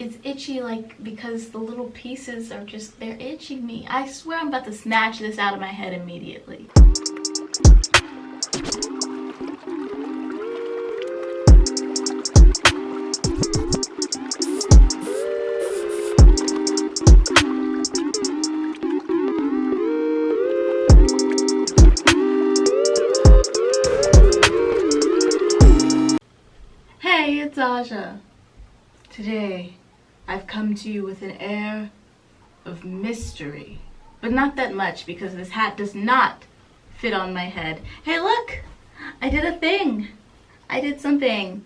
It's itchy, like, because the little pieces are just, they're itching me. I swear I'm about to snatch this out of my head immediately. Hey, it's Aja. Today, I've come to you with an air of mystery. But not that much, because this hat does not fit on my head. Hey, look! I did a thing. I did something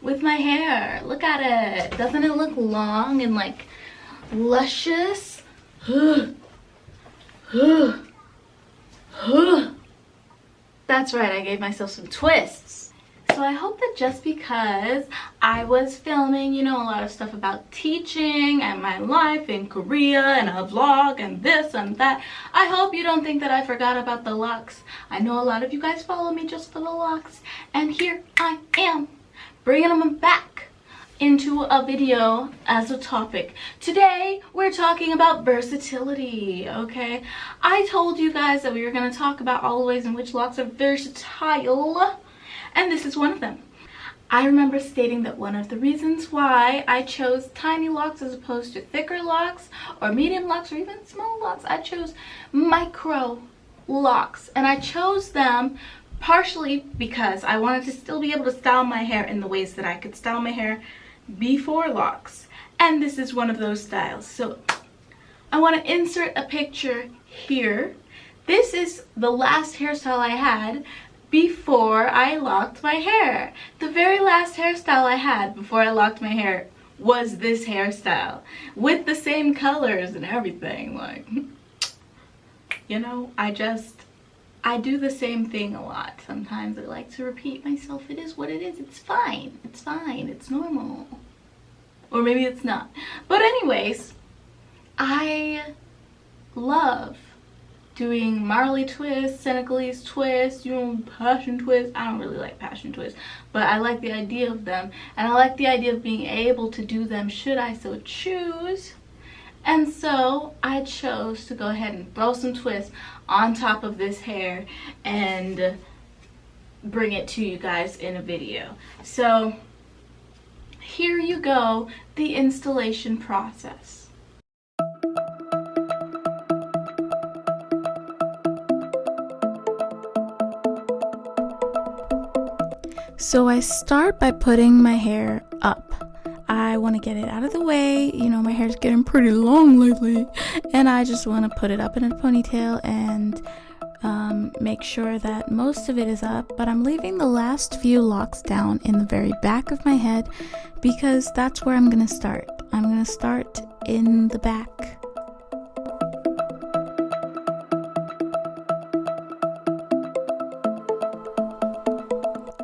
with my hair. Look at it. Doesn't it look long and, like, luscious? That's right, I gave myself some twists. So I hope that just because I was filming, you know, a lot of stuff about teaching and my life in Korea and a vlog and this and that, I hope you don't think that I forgot about the Locs. I know a lot of you guys follow me just for the Locs, and here I am, bringing them back into a video as a topic. Today, we're talking about versatility, okay? I told you guys that we were going to talk about all the ways in which Locs are versatile, and this is one of them. I remember stating that one of the reasons why I chose tiny locks as opposed to thicker locks or medium locks or even small locks, I chose micro locks, and I chose them partially because I wanted to still be able to style my hair in the ways that I could style my hair before locks, and this is one of those styles. So I want to insert a picture here. This is the last hairstyle I had before I locked my hair. The very last hairstyle I had before I locked my hair was this hairstyle with the same colors and everything. Like, you know, I do the same thing a lot. Sometimes I like to repeat myself. It is what it is. It's fine. It's fine. It's normal. Or maybe it's not. But anyways, I love doing Marley twists, Senegalese twists, you know, passion twists. I don't really like passion twists, but I like the idea of them. And I like the idea of being able to do them should I so choose. And so I chose to go ahead and throw some twists on top of this hair and bring it to you guys in a video. So here you go, the installation process. So I start by putting my hair up. I want to get it out of the way. You know, my hair's getting pretty long lately, and I just want to put it up in a ponytail and make sure that most of it is up, but I'm leaving the last few locks down in the very back of my head because that's where I'm going to start. I'm going to start in the back.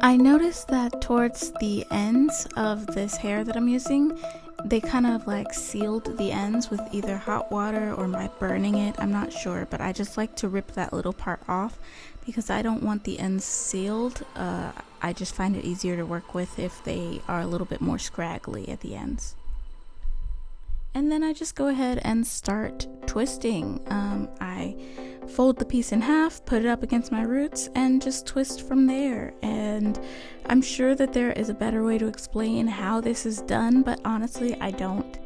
I noticed that towards the ends of this hair that I'm using, they kind of like sealed the ends with either hot water or by burning it. I'm not sure, but I just like to rip that little part off because I don't want the ends sealed. I just find it easier to work with if they are a little bit more scraggly at the ends. And then I just go ahead and start twisting. I fold the piece in half, put it up against my roots, and just twist from there. And I'm sure that there is a better way to explain how this is done, but honestly, I don't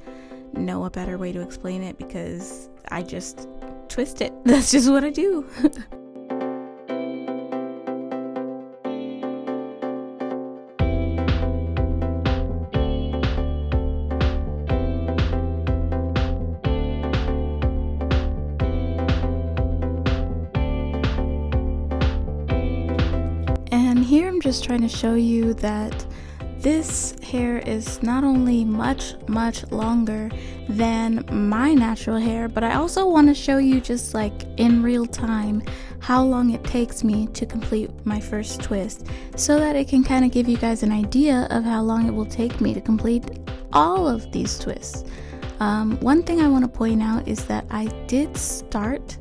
know a better way to explain it because I just twist it. That's just what I do. And here I'm just trying to show you that this hair is not only much longer than my natural hair, but I also want to show you just like in real time how long it takes me to complete my first twist, so that it can kind of give you guys an idea of how long it will take me to complete all of these twists. One thing I want to point out is that I did start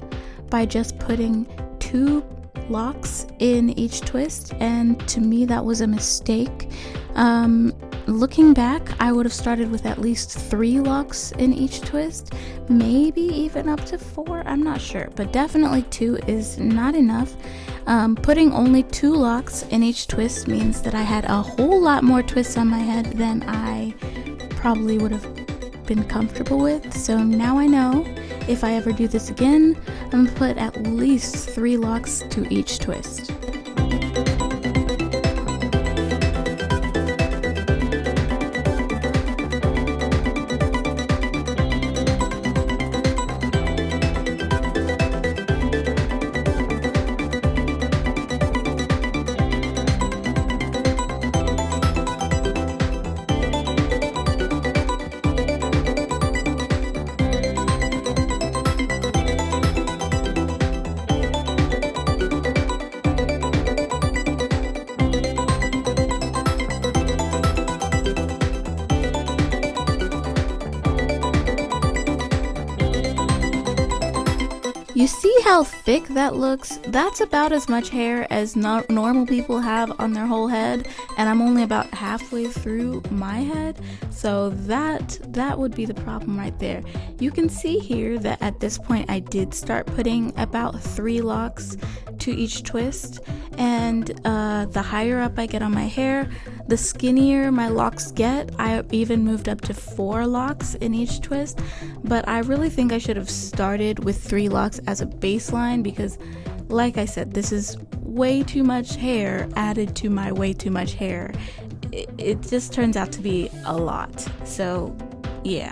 by just putting 2 locks in each twist, and to me that was a mistake. looking back, I would have started with at least 3 locks in each twist, maybe even up to 4, I'm not sure, but definitely 2 is not enough. Putting only 2 locks in each twist means that I had a whole lot more twists on my head than I probably would have been comfortable with. So now I know if I ever do this again, I'm gonna put at least 3 locks to each twist. You see how thick that looks? That's about as much hair as normal people have on their whole head, and I'm only about halfway through my head, so that would be the problem right there. You can see here that at this point I did start putting about 3 locks to each twist, and the higher up I get on my hair, the skinnier my locks get. I even moved up to 4 locks in each twist, but I really think I should have started with 3 locks as a baseline because, like I said, this is way too much hair added to my way too much hair. It just turns out to be a lot. So, yeah.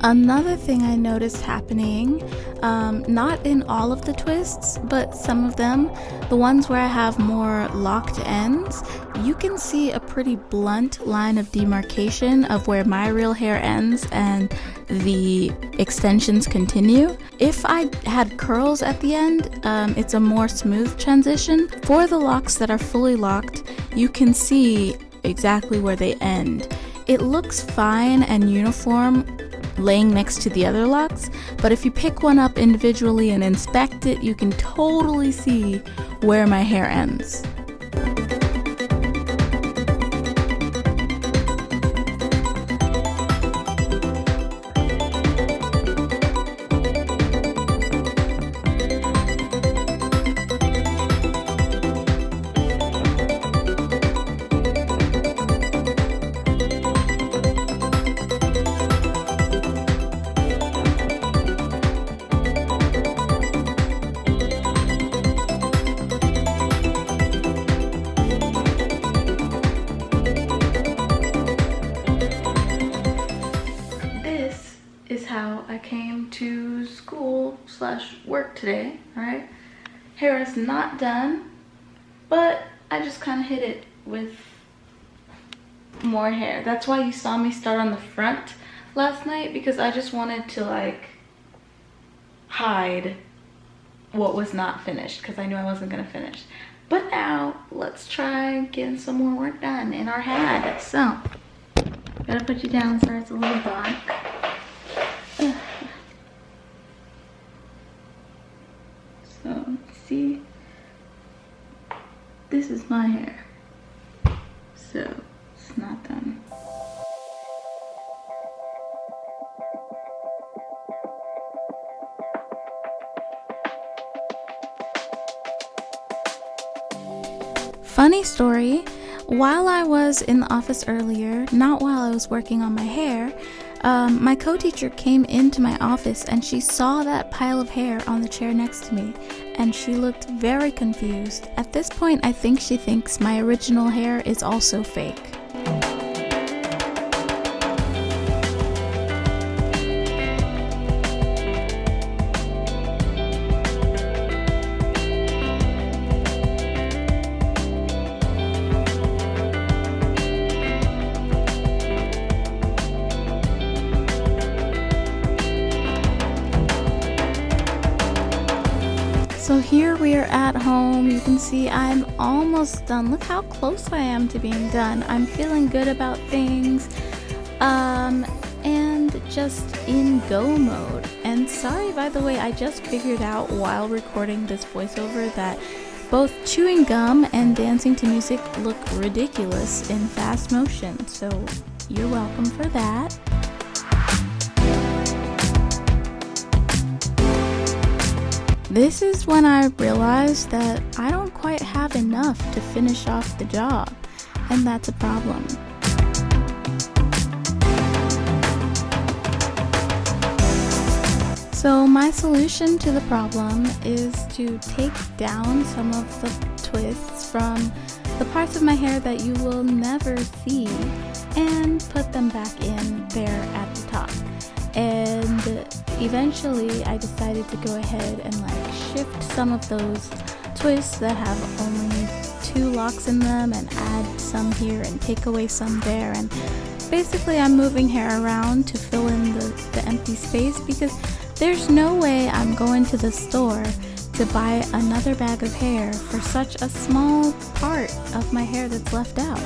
Another thing I noticed happening, not in all of the twists, but some of them, the ones where I have more locked ends, you can see a pretty blunt line of demarcation of where my real hair ends and the extensions continue. If I had curls at the end, it's a more smooth transition. For the locks that are fully locked, you can see exactly where they end. It looks fine and uniform laying next to the other locks, but if you pick one up individually and inspect it, you can totally see where my hair ends. I came to school/work today, right? Hair is not done, but I just kind of hit it with more hair. That's why you saw me start on the front last night, because I just wanted to like hide what was not finished because I knew I wasn't gonna finish. But now let's try getting some more work done in our head. So gotta put you down so it's a little black. So see, this is my hair, so it's not done. Funny story, while I was in the office earlier, not while I was working on my hair, my co-teacher came into my office and she saw that pile of hair on the chair next to me, and she looked very confused. At this point, I think she thinks my original hair is also fake. So here we are at home. You can see I'm almost done. Look how close I am to being done. I'm feeling good about things. And just in go mode. And sorry, by the way, I just figured out while recording this voiceover that both chewing gum and dancing to music look ridiculous in fast motion. So you're welcome for that. This is when I realized that I don't quite have enough to finish off the job, and that's a problem. So my solution to the problem is to take down some of the twists from the parts of my hair that you will never see and put them back in there at the top. And eventually I decided to go ahead and like shift some of those twists that have only 2 locks in them and add some here and take away some there. And basically I'm moving hair around to fill in the empty space, because there's no way I'm going to the store to buy another bag of hair for such a small part of my hair that's left out.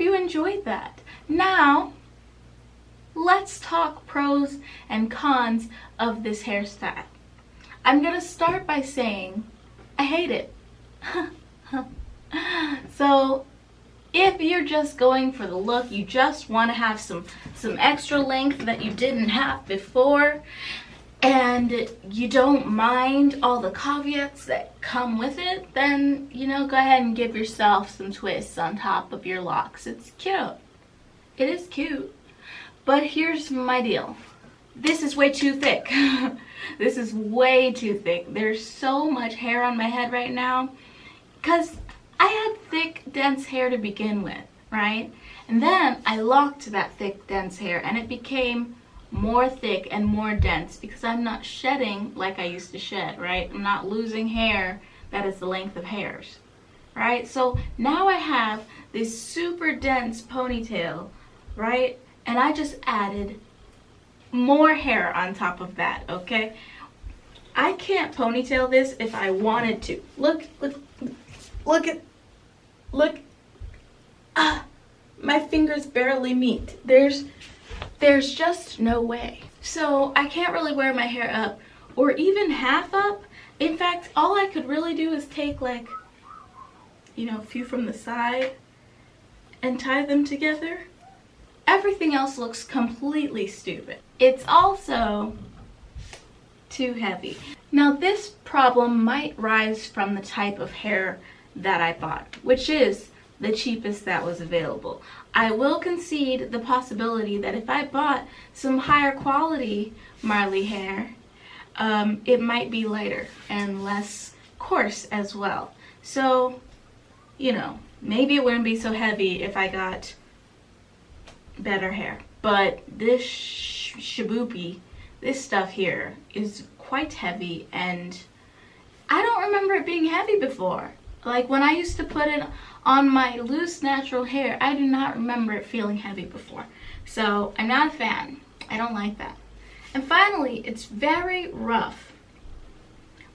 You enjoyed that. Now let's talk pros and cons of this hairstyle. I'm gonna start by saying I hate it. So if you're just going for the look, you just want to have some extra length that you didn't have before, and you don't mind all the caveats that come with it, then, you know, go ahead and give yourself some twists on top of your locks. It's cute. It is cute. But here's my deal. This is way too thick. This is way too thick. There's so much hair on my head right now because I had thick, dense hair to begin with, right? And then I locked that thick, dense hair and it became more thick and more dense because I'm not shedding like I used to shed, right? I'm not losing hair that is the length of hairs, right? So now I have this super dense ponytail, right? And I just added more hair on top of that, okay? I can't ponytail this if I wanted to. Look. My fingers barely meet. There's just no way. So I can't really wear my hair up or even half up. In fact, all I could really do is take like, you know, a few from the side and tie them together. Everything else looks completely stupid. It's also too heavy. Now this problem might rise from the type of hair that I bought, which is the cheapest that was available. I will concede the possibility that if I bought some higher quality Marley hair, it might be lighter and less coarse as well. So, you know, maybe it wouldn't be so heavy if I got better hair. But this shaboopy, this stuff here is quite heavy, and I don't remember it being heavy before. Like when I used to put it on my loose natural hair, I do not remember it feeling heavy before. So I'm not a fan. I don't like that. And finally, it's very rough.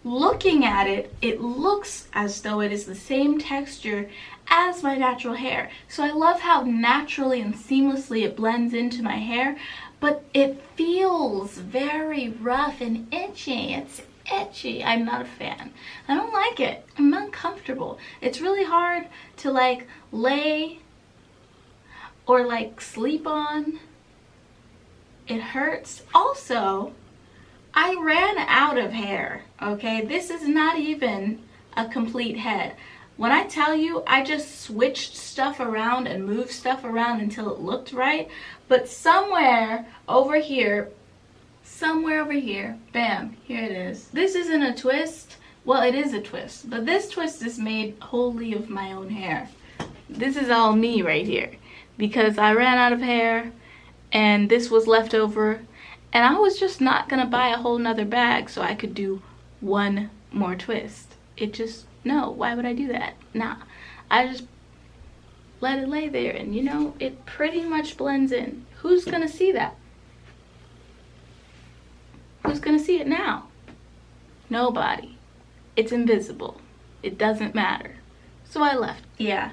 Looking at it, it looks as though it is the same texture as my natural hair. So I love how naturally and seamlessly it blends into my hair, but it feels very rough and itchy. It's itchy. I'm not a fan. I don't like it. I'm uncomfortable. It's really hard to like lay or like sleep on. It hurts. Also, I ran out of hair, okay? This is not even a complete head. When I tell you, I just switched stuff around and moved stuff around until it looked right, but somewhere over here, bam, here it is. This isn't a twist. Well, it is a twist, but this twist is made wholly of my own hair. This is all me right here. because I ran out of hair and this was left over, and I was just not gonna buy a whole nother bag so I could do one more twist. It just, no, why would I do that? Nah, I just let it lay there, and you know, it pretty much blends in. Who's gonna see that? Who's gonna see it now? Nobody. It's invisible. It doesn't matter. So I left. Yeah,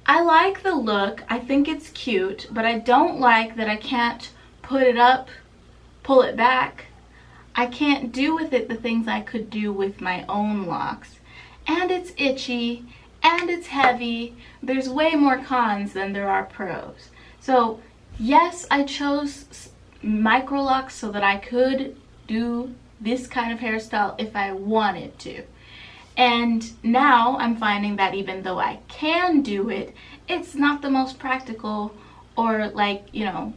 I like the look. I think it's cute, but I don't like that I can't put it up, pull it back. I can't do with it the things I could do with my own locks. And it's itchy, and it's heavy. There's way more cons than there are pros. So yes, I chose Microlocs so that I could do this kind of hairstyle if I wanted to. And now I'm finding that even though I can do it, it's not the most practical or, like, you know,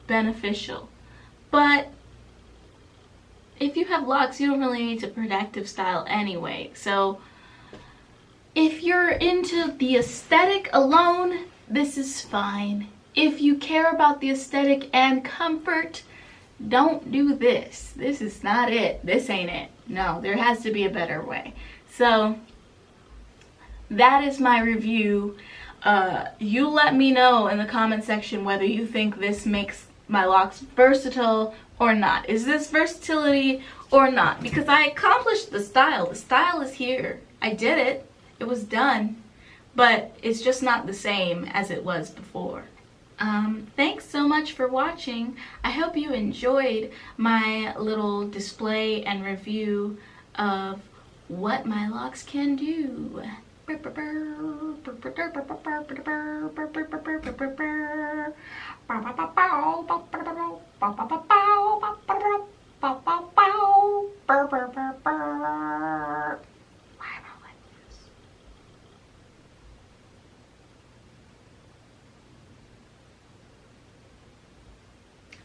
beneficial. But if you have locks, you don't really need a protective style anyway. So if you're into the aesthetic alone, this is fine. If you care about the aesthetic and comfort, don't do this. This is not it. This ain't it. No, there has to be a better way. So that is my review. You let me know in the comment section whether you think this makes my locks versatile or not. Is this versatility or not? Because I accomplished the style. The style is here. I did it. It was done. But it's just not the same as it was before. Thanks so much for watching. I hope you enjoyed my little display and review of what my locks can do.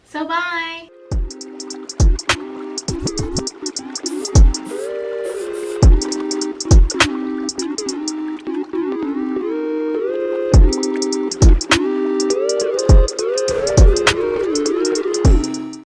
So bye!